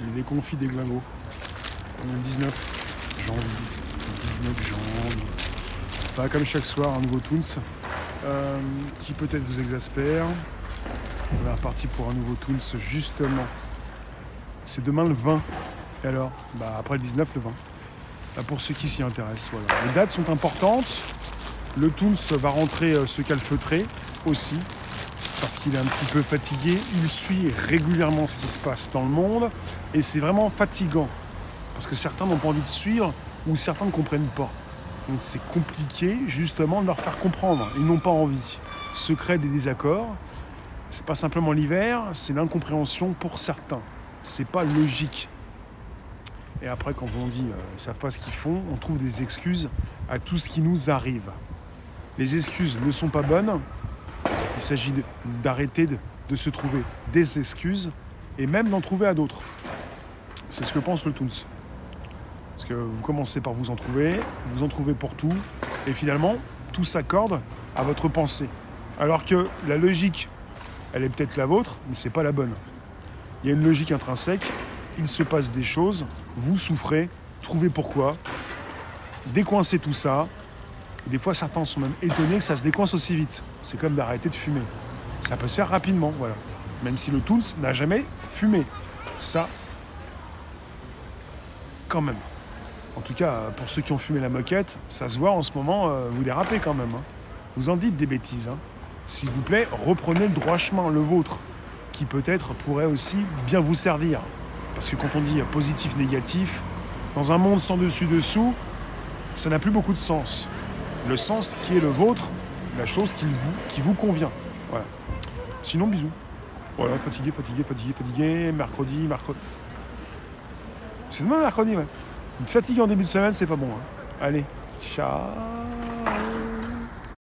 Les déconfits des glingos. On est le 19 janvier. 19 janvier. Bah, comme chaque soir, un nouveau Toons qui peut-être vous exaspère. On est reparti pour un nouveau Toons, justement. C'est demain le 20. Et alors, bah, après le 19, le 20. Bah, pour ceux qui s'y intéressent, voilà. Les dates sont importantes. Le Toons va rentrer se calfeutrer aussi, parce qu'il est un petit peu fatigué. Il suit régulièrement ce qui se passe dans le monde, et c'est vraiment fatigant, parce que certains n'ont pas envie de suivre, ou certains ne comprennent pas. Donc c'est compliqué, justement, de leur faire comprendre. Ils n'ont pas envie. Se créent des désaccords. C'est pas simplement l'hiver, c'est l'incompréhension pour certains. C'est pas logique. Et après, quand on dit ils savent pas ce qu'ils font, on trouve des excuses à tout ce qui nous arrive. Les excuses ne sont pas bonnes. Il s'agit d'arrêter de se trouver des excuses et même d'en trouver à d'autres. C'est ce que pense le Toons. Parce que vous commencez par vous en trouvez pour tout, et finalement, tout s'accorde à votre pensée. Alors que la logique, elle est peut-être la vôtre, mais c'est pas la bonne. Il y a une logique intrinsèque, il se passe des choses, vous souffrez, trouvez pourquoi, décoincez tout ça. Des fois, certains sont même étonnés que ça se décoince aussi vite. C'est comme d'arrêter de fumer. Ça peut se faire rapidement, voilà. Même si le Toons n'a jamais fumé. Ça, quand même. En tout cas, pour ceux qui ont fumé la moquette, ça se voit en ce moment, vous dérapez quand même. Hein. Vous en dites des bêtises. Hein. S'il vous plaît, reprenez le droit chemin, le vôtre, qui peut-être pourrait aussi bien vous servir. Parce que quand on dit positif, négatif, dans un monde sans dessus-dessous, ça n'a plus beaucoup de sens. Le sens qui est le vôtre, la chose qui vous convient. Voilà. Sinon, bisous. Voilà, fatigué. Mercredi. C'est demain mercredi, ouais. Une fatigue en début de semaine, c'est pas bon. Hein. Allez, ciao.